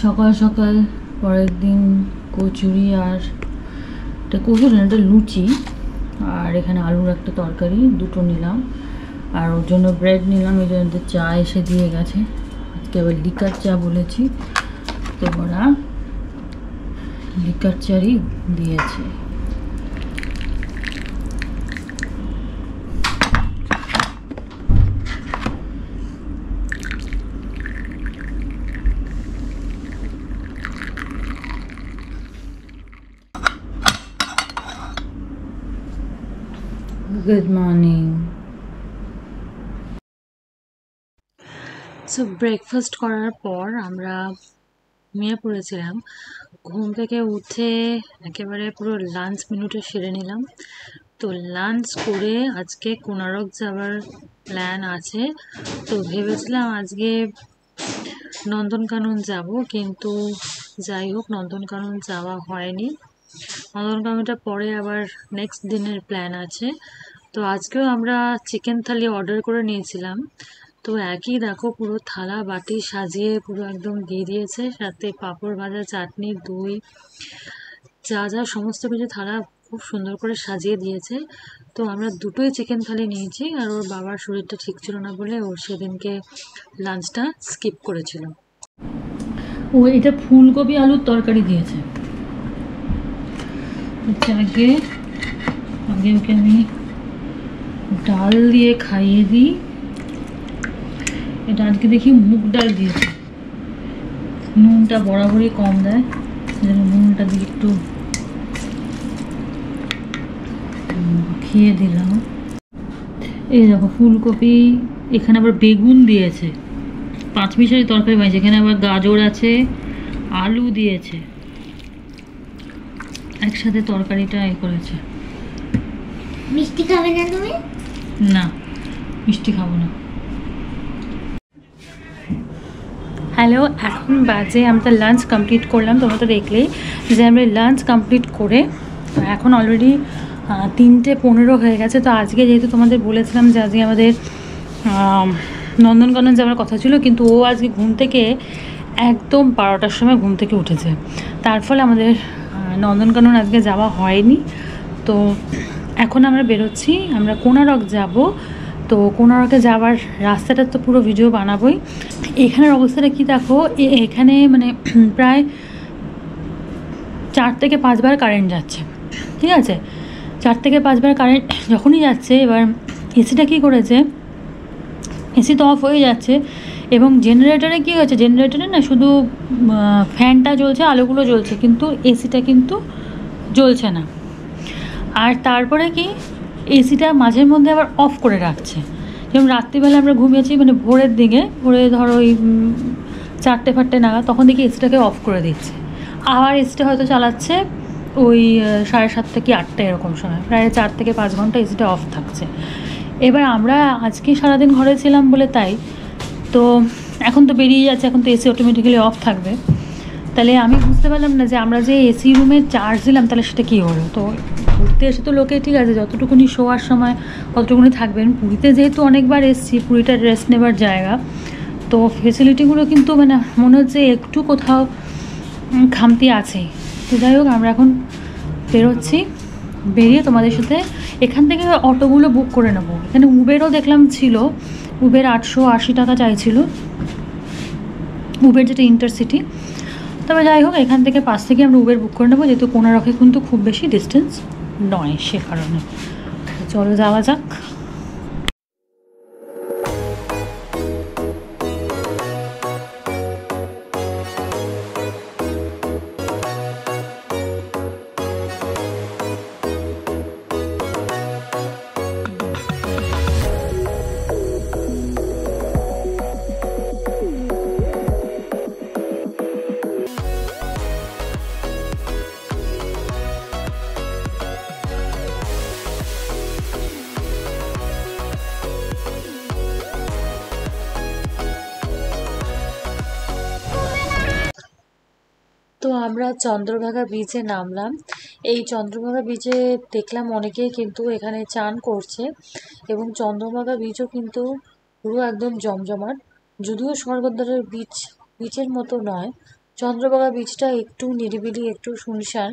সকাল সকাল পরের দিন কচুরি আর এটা কচুরি না, এটা লুচি, আর এখানে আলুর একটা তরকারি দুটো নিলাম, আর ওর জন্য ব্রেড নিলাম। এই জন্য চা এসে দিয়ে গেছে, আজকে আবার লিকার চা বলেছি, তো ওরা লিকার চাই দিয়েছে। Good morning. সো ব্রেকফাস্ট করার পর আমরা ঘুমিয়ে পড়েছিলাম। ঘুম থেকে উঠে একেবারে পুরো লাঞ্চ মিনিটে সেরে নিলাম। তো লাঞ্চ করে আজকে কোনারক যাওয়ার প্ল্যান আছে। তো ভেবেছিলাম আজকে নন্দনকানন যাব, কিন্তু যাই হোক নন্দনকানন যাওয়া হয়নি। নন্দনকাননটা পরে আবার নেক্সট দিনের প্ল্যান আছে। তো আজকেও আমরা চিকেন থালি অর্ডার করে নিয়েছিলাম। তো একই দেখো পুরো থালা বাটি সাজিয়ে পুরো একদম দিয়ে দিয়েছে, সাথে পাঁপড় ভাজা, চাটনি, দই, যা যা সমস্ত কিছু থালা খুব সুন্দর করে সাজিয়ে দিয়েছে। তো আমরা দুটোই চিকেন থালি নিয়েছি, আর ওর বাবার শরীরটা ঠিক ছিল না বলে ও সেদিনকে লাঞ্চটা স্কিপ করেছিল। ও এটা ফুলকপি আলুর তরকারি দিয়েছে। আগে আগে ওকে আমি ডাল দিয়ে খাইয়ে দিই। এটা আজকে দেখি মুগ ডাল দিয়েছে, নুনটা বরাবরই কম দেয়, নুনটা দিয়ে একটু খেয়ে দিলাম। এই দেখো ফুলকপি, এখানে আবার বেগুন দিয়েছে, পাঁচমিশালি তরকারি বানিয়েছে, এখানে আবার গাজর আছে, আলু দিয়েছে, একসাথে তরকারিটা করেছে। মিষ্টি খাবে না তুমি? না, মিষ্টি খাবো না। হ্যালো, এখন বাজে আমরা লাঞ্চ কমপ্লিট করলাম। তোমরা তো দেখলেই যে আমরা লাঞ্চ কমপ্লিট করে এখন অলরেডি 3:15 হয়ে গেছে। তো আজকে যেহেতু তোমাদের বলেছিলাম যে আজকে আমাদের নন্দনকানন যাওয়ার কথা ছিল, কিন্তু ও আজকে ঘুম থেকে একদম 12টার সময় ঘুম থেকে উঠেছে, তার ফলে আমাদের নন্দনকানন আজকে যাওয়া হয়নি। তো এখন আমরা বেরোচ্ছি, আমরা কোনারক যাব। তো কোনারকে যাওয়ার রাস্তাটা তো পুরো ভিডিও বানাবোই। এখানের অবস্থাটা কি দেখো, এখানে মানে প্রায় 4 থেকে 5 বার কারেন্ট যাচ্ছে, ঠিক আছে? 4 থেকে 5 বার কারেন্ট যখনই যাচ্ছে, এবার এসিটা কী করেছে, এসি তো অফ হয়ে যাচ্ছে, এবং জেনারেটারে কী হয়েছে, জেনারেটারে না শুধু ফ্যানটা জ্বলছে, আলোগুলো জ্বলছে, কিন্তু এসিটা কিন্তু জ্বলছে না। আর তারপরে কি এসিটা মাঝের মধ্যে আবার অফ করে রাখছে। যেমন রাত্রিবেলা আমরা ঘুমিয়েছি, মানে ভোরের দিকে, ভোরে ধরো ওই 4টে নাগাদ, তখন দেখি এসিটাকে অফ করে দিচ্ছে। আবার এসিটা হয়তো চালাচ্ছে ওই 7:30 কি 8টা এরকম সময়, প্রায় 4 থেকে 5 ঘন্টা এসিটা অফ থাকছে। এবার আমরা আজকে সারাদিন ঘরে ছিলাম বলে তাই, তো এখন তো বেরিয়ে যাচ্ছে, এখন তো এসি অটোমেটিক্যালি অফ থাকবে। তাহলে আমি বুঝতে পারলাম না যে আমরা যে এসি রুমে চার্জ দিলাম তাহলে সেটা কী হলো। তো ঘুরতে এসে তো লোকে ঠিক আছে যতটুকুনি শোয়ার সময় কতটুকুনি থাকবেন, পুরীতে যেহেতু অনেকবার এসেছি, পুরীটা রেস্ট নেবার জায়গা, তো ফেসিলিটিগুলো কিন্তু মানে মনে হচ্ছে একটু কোথাও খামতি আছেই। তো যাই হোক আমরা এখন বেরোচ্ছি, বেরিয়ে তোমাদের সাথে এখান থেকে অটোগুলো বুক করে নেবো। এখানে উবেরও দেখলাম ছিল, উবের 880 টাকা চাইছিল, উবের যেটা ইন্টারসিটি। তবে যাই হোক এখান থেকে পাশ থেকে আমরা উবের বুক করে নেবো, যেহেতু কোনারকে কিন্তু খুব বেশি ডিস্টেন্স নয়, সে কারণে। চলো যাওয়া যাক। তো আমরা চন্দ্রভাগা বিচে নামলাম। এই চন্দ্রভাগা বিচে দেখলাম অনেকেই কিন্তু এখানে চান করছে, এবং চন্দ্রভাগা বিচও কিন্তু পুরো একদম জমজমাট। যদিও স্বর্গদ্বারের বিচের মতো নয়, চন্দ্রভাগা বিচটা একটু নিরিবিলি, একটু শুনশান।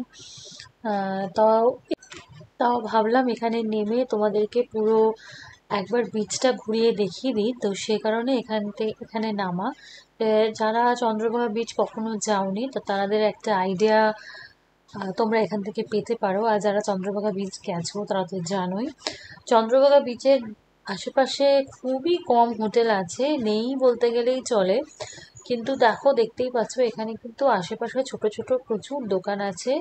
তাও তাও ভাবলাম এখানে নেমে তোমাদেরকে পুরো একবার বিচটা ঘুরিয়ে দেখিয়ে দিই, তো সে কারণে এখানে নামা। যারা চন্দ্রভাগা বিচ কখনো যাওনি তো তাদের একটা আইডিয়া তোমরা এখান থেকে পেতে পারো। আর যারা চন্দ্রভাগা বিচ গেছো তারা তো জানোই, চন্দ্রভাগা বিচের আশেপাশে খুবই কম হোটেল আছে, নেই বলতে গেলেই চলে। কিন্তু দেখো, দেখতেই পাচ্ছ এখানে কিন্তু আশেপাশে ছোট ছোট প্রচুর দোকান আছে।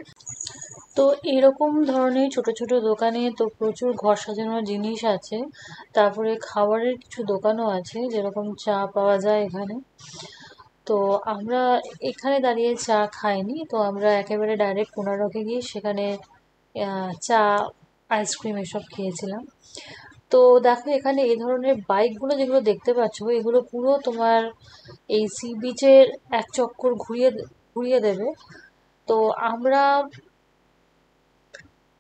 তো এরকম ধরনের ছোট ছোট দোকানে তো প্রচুর ঘর সাজানোর জিনিস আছে, তারপরে খাবারের কিছু দোকানও আছে, যেরকম চা পাওয়া যায় এখানে। তো আমরা এখানে দাঁড়িয়ে চা খাইনি, তো আমরা একেবারে ডাইরেক্ট কোনারকে গিয়ে সেখানে চা, আইসক্রিম এসব খেয়েছিলাম। তো দেখো এখানে এই ধরনের বাইকগুলো যেগুলো দেখতে পাচ্ছ, এগুলো পুরো তোমার এই সি বিচের এক চক্কর ঘুরিয়ে ঘুরিয়ে দেবে। তো আমরা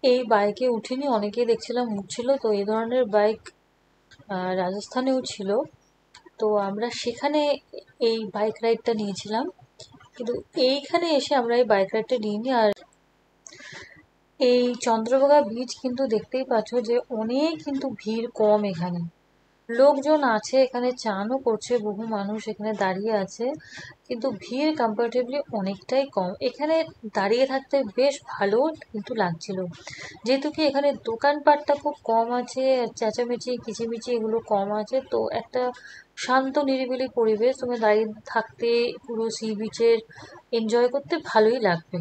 এই বাইকে উঠিনি, অনেকেই দেখছিলাম উঠছিল। তো এই ধরনের বাইক রাজস্থানেও ছিল, তো আমরা সেখানে এই বাইক রাইডটা নিয়েছিলাম, কিন্তু এইখানে এসে আমরা এই বাইক রাইডটা নিইনি। আর এই চন্দ্রভাগা বিচ কিন্তু দেখতেই পাচ্ছ যে অনেক কিন্তু ভিড় কম এখানে, লোকজন আছে এখানে, চানও করছে, বহু মানুষ এখানে দাঁড়িয়ে আছে, কিন্তু ভিড় কম্পারেটিভলি অনেকটাই কম। এখানে দাঁড়িয়ে থাকতে বেশ ভালো কিন্তু লাগছিল, যেহেতু কি এখানে দোকানপাটটা খুব কম আছে, চেঁচামেচি কিচিমিচি এগুলো কম আছে, তো একটা শান্ত নিরিবিলি পরিবেশ, তুমি দাঁড়িয়ে থাকতে পুরো সি বিচের এনজয় করতে ভালোই লাগবে।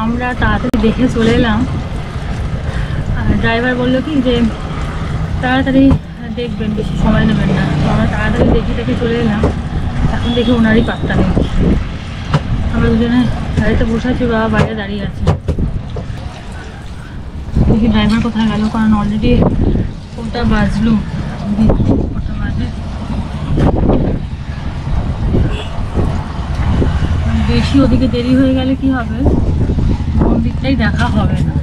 আমরা তাড়াতাড়ি দেখে চলে এলাম, আর ড্রাইভার বললো কি যে তাড়াতাড়ি দেখবেন, বেশি সময় নেবেন না। তো আমরা তাড়াতাড়ি দেখে চলে এলাম, এখন দেখি ওনারই পাত্তা নেই। আমরা দুজনে গাড়িতে বসে আছি, বাবা বাইরে দাঁড়িয়ে আছে, দেখি ড্রাইভার কোথায় গেল, কারণ অলরেডি ওটা বাজলো, কটা বাজে, বেশি ওদিকে দেরি হয়ে গেলে কি হবে, মন্দিরটাই দেখা হবে না।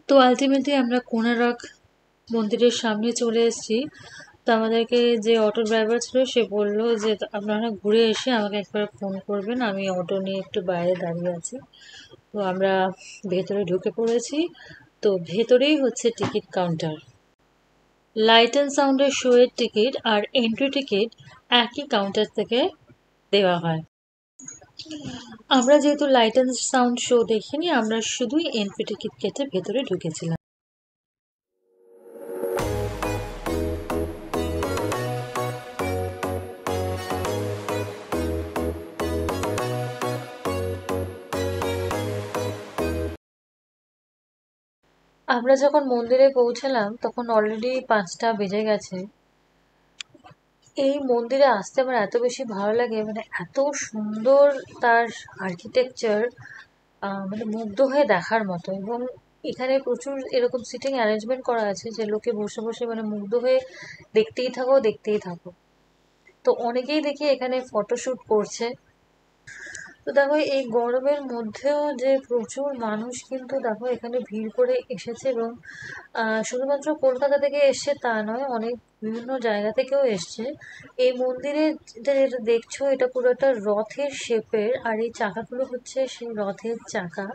তো আলটিমেটলি আমরা কোনারক মন্দিরের সামনে চলে এসেছি। তো আমাদেরকে যে অটো ড্রাইভার ছিল সে বলল যে আপনারা ঘুরে এসে আমাকে একবার ফোন করবেন, আমি অটো নিয়ে একটু বাইরে দাঁড়িয়ে আছি। তো আমরা ভেতরে ঢুকে পড়েছি। তো ভেতরেই হচ্ছে টিকিট কাউন্টার। লাইট অ্যান্ড সাউন্ডের শোয়ের টিকিট আর এন্ট্রি টিকিট একই কাউন্টার থেকে দেওয়া হয়। আমরা যেহেতু লাইট অ্যান্ড সাউন্ড শো দেখিনি, আমরা শুধুই এন্ট্রি টিকিট কেটে ভেতরে ঢুকেছিলাম। আমরা যখন মন্দিরে পৌঁছালাম তখন অলরেডি 5টা বেজে গেছে। এই মন্দিরে আসতে আমার এত বেশি ভালো লাগে, মানে এত সুন্দর তার আর্কিটেকচার, মানে মুগ্ধ হয়ে দেখার মতো। এবং এখানে প্রচুর এরকম সিটিং অ্যারেঞ্জমেন্ট করা আছে যে লোকে বসে বসে মানে মুগ্ধ হয়ে দেখতেই থাকো দেখতেই থাকো। তো অনেকেই দেখি এখানে ফটোশ্যুট করছে। তো দেখো এই গরমের মধ্যেও যে প্রচুর মানুষ কিন্তু দেখো এখানে ভিড় করে এসেছে, এবং শুধুমাত্র কলকাতা থেকে এসছে তা নয়, অনেক বিভিন্ন জায়গা থেকেও এসছে। এই মন্দিরে যেটা দেখছো এটা পুরো একটা রথের শেপের, আর এই চাকাগুলো হচ্ছে সেই রথের চাকা।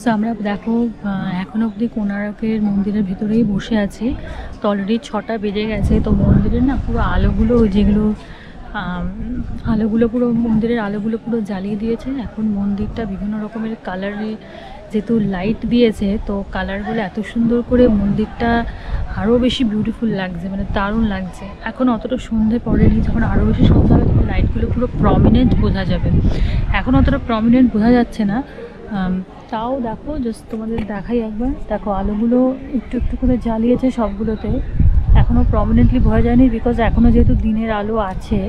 সো আমরা দেখো এখনো অবধি কোণার্কের মন্দিরের ভেতরেই বসে আছি। তো অলরেডি 6টা বেজে গেছে। তো মন্দিরের না পুরো আলোগুলো যেগুলো আলোগুলো পুরো মন্দিরের আলোগুলো পুরো জ্বালিয়ে দিয়েছে। এখন মন্দিরটা বিভিন্ন রকমের কালারে যেহেতু লাইট দিয়েছে, তো কালারগুলো এত সুন্দর করে মন্দিরটা আরও বেশি বিউটিফুল লাগছে, মানে দারুণ লাগছে। এখন অতটা সন্ধে পড়েনি, যখন আরও বেশি সন্ধ্যা হবে তখন লাইটগুলো পুরো প্রমিনেন্ট বোঝা যাবে। এখন অতটা প্রমিনেন্ট বোঝা যাচ্ছে না, তাও দেখো জাস্ট তোমাদের দেখাই একবার। দেখো আলোগুলো একটু একটু করে জ্বালিয়েছে সবগুলোতে, এখনও প্রমিনেন্টলি বোঝা যায়নি বিকজ এখনও যেহেতু দিনের আলো আছে।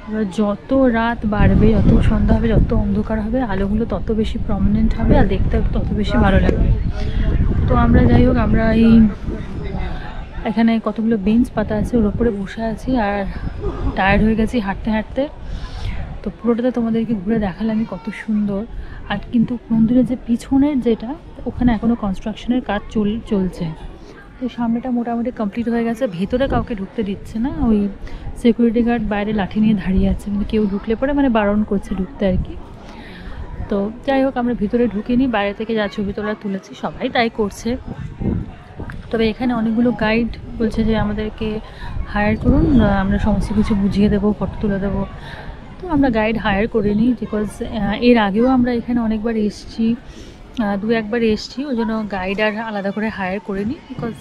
এবার যত রাত বাড়বে, যত সন্ধ্যা হবে, যত অন্ধকার হবে, আলোগুলো তত বেশি প্রমিনেন্ট হবে আর দেখতে তত বেশি ভালো লাগবে। তো আমরা যাই হোক, আমরা এই এখানে কতগুলো বেঞ্চ পাতা আছে, ওর ওপরে বসে আছি আর টায়ার্ড হয়ে গেছি হাঁটতে হাঁটতে। তো পুরোটাতে তোমাদেরকে ঘুরে দেখালাম কত সুন্দর। আর কিন্তু মন্দিরের যে পিছনের যেটা, ওখানে এখনও কনস্ট্রাকশনের কাজ চলছে। তো সামনেটা মোটামুটি কমপ্লিট হয়ে গেছে, ভেতরে কাউকে ঢুকতে দিচ্ছে না। ওই সিকিউরিটি গার্ড বাইরে লাঠি নিয়ে দাঁড়িয়ে আছে, মানে কেউ ঢুকলে পরে মানে বারণ করছে ঢুকতে আর কি। তো যাই হোক, আমরা ভিতরে ঢুকিনি, বাইরে থেকে যা ছবি তোলা তুলেছি সবাই তাই করছে। তবে এখানে অনেকগুলো গাইড বলছে যে আমাদেরকে হায়ার করুন, আমরা সমস্ত কিছু বুঝিয়ে দেবো, ফটো তুলে দেবো। তো আমরা গাইড হায়ার করে নিই, বিকজ এর আগেও আমরা এখানে অনেকবার এসেছি, 2-1বার এসেছি, ওই জন্য গাইড আর আলাদা করে হায়ার করে নিই। বিকজ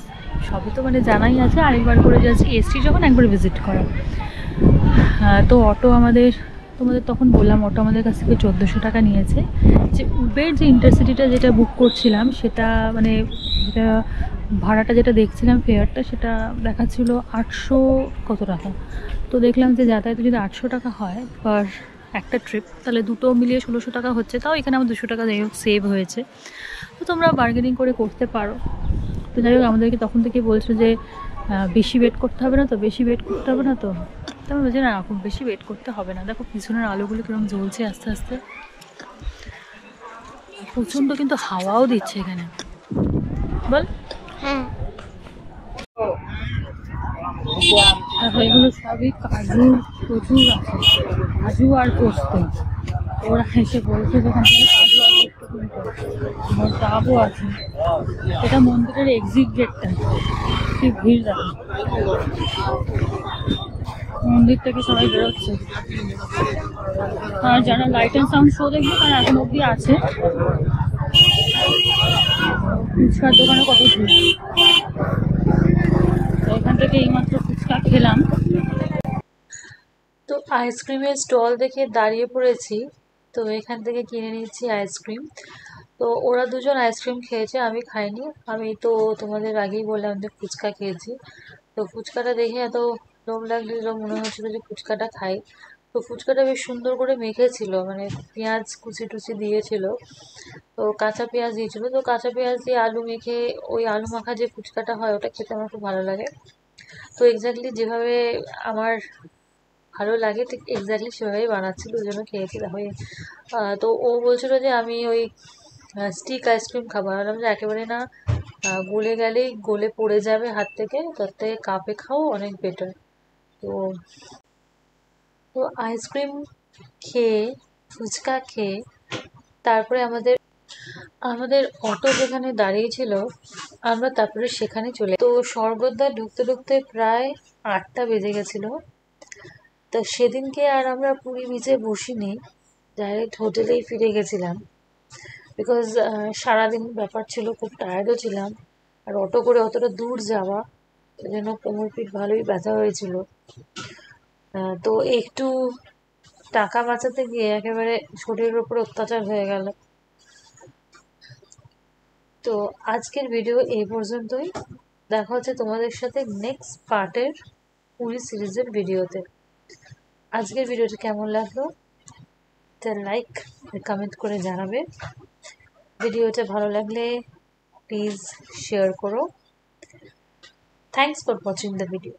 সবই তো মানে জানাই আছে, আরেকবার করে যাচ্ছি এসছি যখন একবার ভিজিট করা। তো অটো তোমাদের তখন বললাম, অটো আমাদের কাছ থেকে 1400 টাকা নিয়েছে। যে উবের যে ইন্টারসিটিটা যেটা বুক করছিলাম, সেটা মানে যেটা ভাড়াটা যেটা দেখছিলাম ফেয়ারটা, সেটা দেখাচ্ছিল 800 কত টাকা। তো দেখলাম যে যাতায়াতে যদি 800 টাকা হয় পার একটা ট্রিপ, তাহলে দুটো মিলিয়ে 1600 টাকা হচ্ছে। তাও এখানে আমার 200 টাকা যাই হোক সেভ হয়েছে। তো তোমরা বার্গেনিং করে করতে পারো। তো যাই হোক, আমাদেরকে তখন থেকে বলছো যে বেশি ওয়েট করতে হবে না তো, বেশি ওয়েট করতে হবে না তো। তো আমি বলছি না, খুব বেশি ওয়েট করতে হবে না। দেখো পিছনের আলোগুলো কিরকম জ্বলছে আস্তে আস্তে, প্রচণ্ড কিন্তু হাওয়াও দিচ্ছে এখানে, বল। হ্যাঁ, দেখো এগুলো সবই কাজু, প্রচুর আছে কাজু আর পোস্ত। ওরা এসে বলছে যেখান থেকে কাজু আর পোস্ত কিনতে, ডাবও আছে। এটা মন্দিরের এক্সিট গেটটা, কি ভিড় দেখো। মন্দির থেকে সবাই বেরোচ্ছে, আর যারা লাইট অ্যান্ড সাউন্ড শো দেখবে তারা এখন অবধি আছে। ফুচকার দোকানে কত ভিড়। তো এখান থেকে এইমাত্র ফুচকা খেলাম। তো আইসক্রিমের স্টল দেখে দাঁড়িয়ে পড়েছি, তো এখান থেকে কিনে নিচ্ছি আইসক্রিম। তো ওরা দুজন আইসক্রিম খেয়েছে, আমি খাইনি। আমি তো তোমাদের আগেই বললাম যে ফুচকা খেয়েছি। তো ফুচকাটা দেখে এত লোভ লাগছিল, মনে হচ্ছিল যে ফুচকাটা খাই। তো ফুচকাটা বেশ সুন্দর করে মেখেছিল, মানে পেঁয়াজ কুচি টুচি দিয়েছিল, তো কাঁচা পেঁয়াজ দিয়েছিল। তো কাঁচা পেঁয়াজ দিয়ে আলু মেখে, ওই আলু মাখা যে ফুচকাটা হয় ওটা খেতে আমার খুব ভালো লাগে। তো এক্স্যাক্টলি যেভাবে আমার ভালো লাগে ঠিক এক্স্যাক্টলি সেভাবেই বানাচ্ছিল, ওই জন্য খেয়েছি। দেখো তো ও বলছিল যে আমি ওই স্টিক আইসক্রিম খাবো। আমি বললাম যে একেবারে না, গলে গেলেই গলে পড়ে যাবে হাত থেকে, তার থেকে কাপে খাও অনেক বেটার। তো তো আইসক্রিম খেয়ে, ফুচকা খেয়ে, তারপরে আমাদের আমাদের অটো যেখানে দাঁড়িয়েছিল, আমরা তারপরে সেখানে চলে। তো স্বর্গদ্বার ঢুকতে ঢুকতে প্রায় 8টা বেজে গেছিলো। তো সেদিনকে আর আমরা পুরী বিচে বসিনি, ডাইরেক্ট হোটেলেই ফিরে গেছিলাম। বিকজ সারাদিন ব্যাপার ছিল, খুব টায়ার্ডও ছিলাম, আর অটো করে অতটা দূর যাওয়া, এই জন্য কোমর পিঠ ভালোই ব্যথা হয়েছিল। তো একটু টাকা বাঁচাতে গিয়ে একেবারে শরীরের উপর অত্যাচার হয়ে গেল। তো আজকের ভিডিও এই পর্যন্তই। দেখা হচ্ছে তোমাদের সাথে নেক্সট পার্টের পুরী সিরিজের ভিডিওতে। আজকের ভিডিওটা কেমন লাগলো তা লাইক কমেন্ট করে জানাবে। ভিডিওটা ভালো লাগলে প্লিজ শেয়ার করো। Thanks for watching the video.